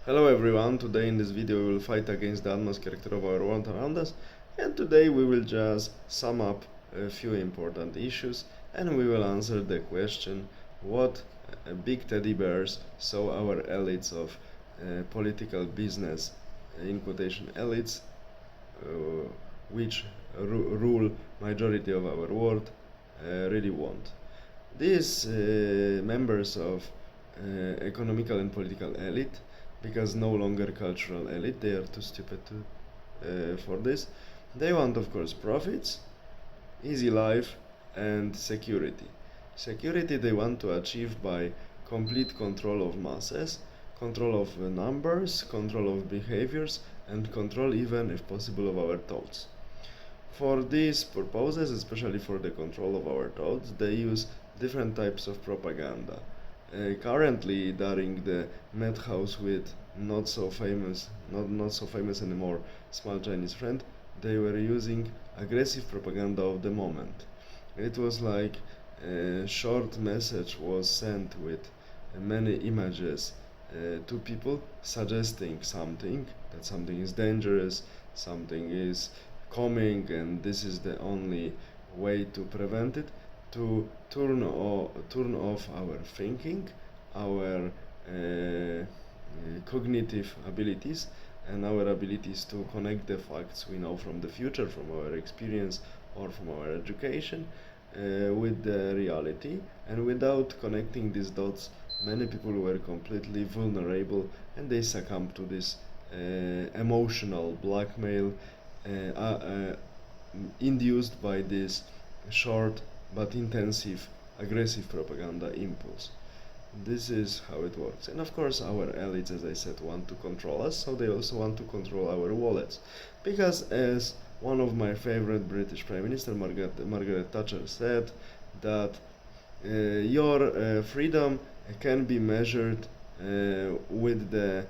Hello everyone, today in this video we will fight against the utmost character of our world around us, and today we will just sum up a few important issues and we will answer the question what big teddy bears saw our elites of political business, in quotation elites, uh, which rule majority of our world, really want. These members of economical and political elite, because no longer cultural elite, they are too stupid for this. They want, of course, profits, easy life, and security. Security they want to achieve by complete control of masses, control of numbers, control of behaviors, and control even, if possible, of our thoughts. For these purposes, especially for the control of our thoughts, they use different types of propaganda. Currently, during the madhouse with not so famous anymore, small Chinese friend, they were using aggressive propaganda of the moment. It was like a short message was sent with many images to people suggesting something, that something is dangerous, something is coming, and this is the only way to prevent it, to turn off our thinking, our cognitive abilities, and our abilities to connect the facts we know from the future, from our experience or from our education, with the reality. And without connecting these dots, many people were completely vulnerable and they succumbed to this emotional blackmail induced by this short but intensive aggressive propaganda impulse. This is how it works. And of course, our elites, as I said, want to control us, so they also want to control our wallets. Because, as one of my favorite British Prime Minister, Margaret Thatcher, said, that your freedom can be measured with the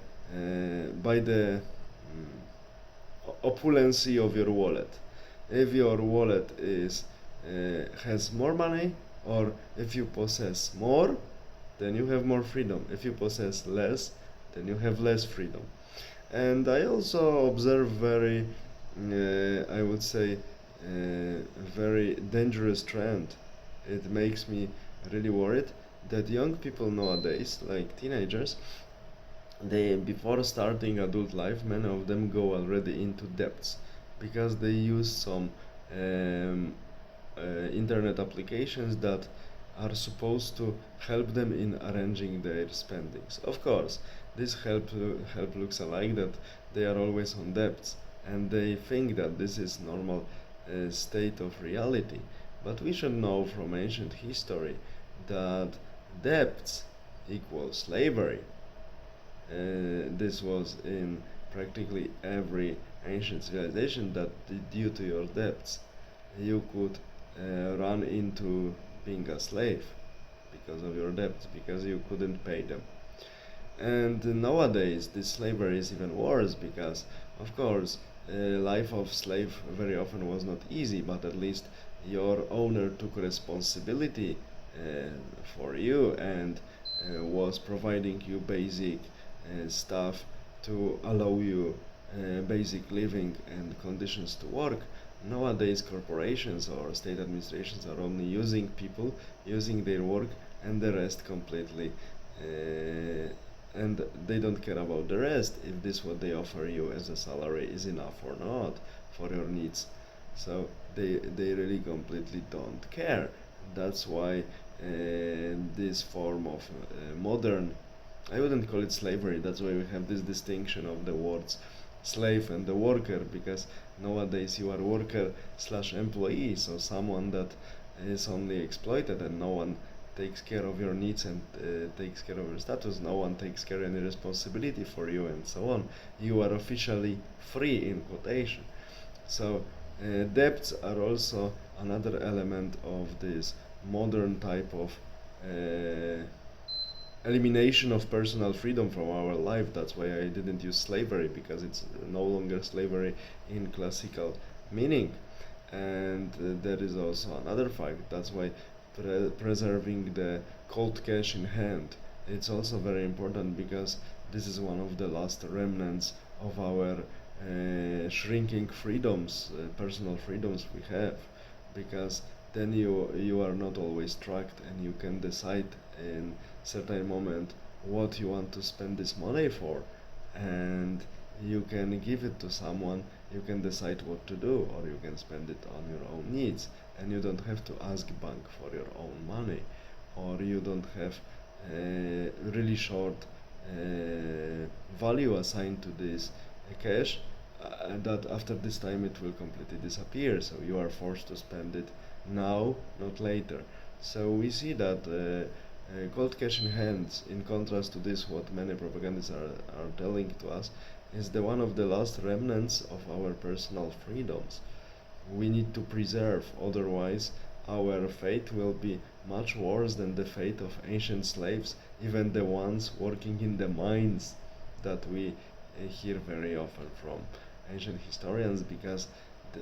by the opulency of your wallet. If your wallet is has more money, or if you possess more, then you have more freedom. If you possess less, then you have less freedom. And I also observe very, I would say, very dangerous trend. It makes me really worried that young people nowadays, like teenagers, they before starting adult life, many of them go already into debts because they use some um, internet applications that are supposed to help them in arranging their spendings. Of course, this help looks alike that they are always on debts and they think that this is normal state of reality. But we should know from ancient history that debts equals slavery. This was in practically every ancient civilization, that due to your debts you could run into being a slave because of your debts, because you couldn't pay them. And nowadays this slavery is even worse because, of course, life of slave very often was not easy, but at least your owner took responsibility for you and was providing you basic stuff to allow you basic living and conditions to work. Nowadays, corporations or state administrations are only using people, using their work, and the rest completely. And they don't care about the rest, if this what they offer you as a salary is enough or not for your needs. So they really completely don't care. That's why this form of modern, I wouldn't call it slavery, that's why we have this distinction of the words slave and the worker, because nowadays you are worker slash employee, so someone that is only exploited and no one takes care of your needs and takes care of your status, no one takes care any responsibility for you and so on. You are officially free, in quotation. So debts are also another element of this modern type of elimination of personal freedom from our life. That's why I didn't use slavery, because it's no longer slavery in classical meaning. And there is also another fact, that's why preserving the cold cash in hand it's also very important because this is one of the last remnants of our shrinking freedoms, personal freedoms we have, because then you are not always tracked and you can decide in certain moment what you want to spend this money for, and you can give it to someone, you can decide what to do, or you can spend it on your own needs, and you don't have to ask bank for your own money, or you don't have really short value assigned to this cash, that after this time it will completely disappear, so you are forced to spend it now, not later. So we see that cold cash in hands, in contrast to this, what many propagandists are telling to us, is the one of the last remnants of our personal freedoms. We need to preserve, otherwise our fate will be much worse than the fate of ancient slaves, even the ones working in the mines that we hear very often from ancient historians, because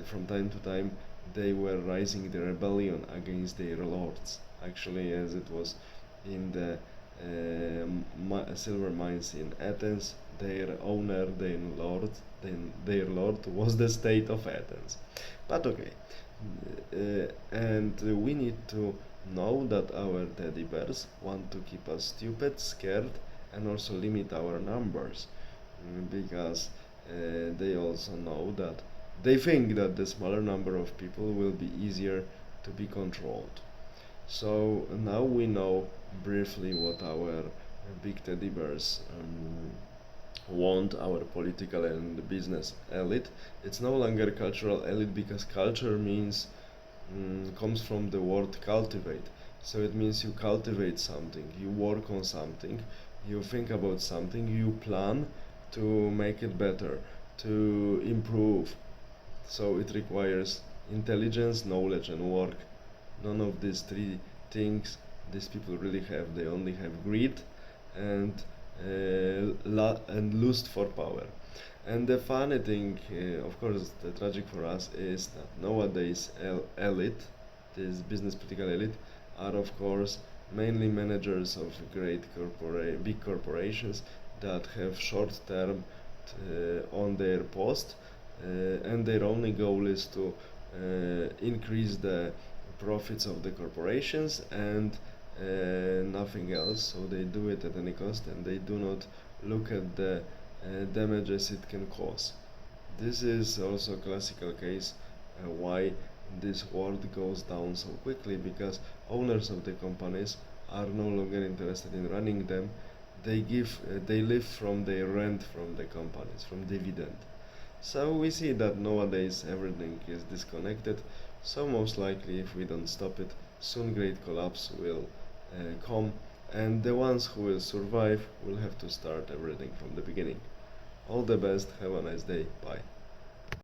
from time to time they were raising the rebellion against their lords, actually, as it was in the silver mines in Athens. Their owner, their lord was the state of Athens. But okay, and we need to know that our teddy bears want to keep us stupid, scared, and also limit our numbers, because they also know that they think that the smaller number of people will be easier to be controlled. So now we know briefly what our big teddy bears want, our political and business elite. It's no longer cultural elite, because culture means comes from the word cultivate. So it means you cultivate something, you work on something, you think about something, you plan to make it better, to improve. So it requires intelligence, knowledge, and work. None of these three things these people really have. They only have greed and lust for power. And the funny thing, of course, the tragic for us, is that nowadays elite, this business political elite, are of course mainly managers of big corporations that have short term on their post, and their only goal is to increase the profits of the corporations and nothing else. So they do it at any cost, and they do not look at the damages it can cause. This is also a classical case why this world goes down so quickly, because owners of the companies are no longer interested in running them. They live from their rent from the companies, from dividend. So we see that nowadays everything is disconnected. So most likely, if we don't stop it, soon great collapse will come, and the ones who will survive will have to start everything from the beginning. All the best, have a nice day, bye.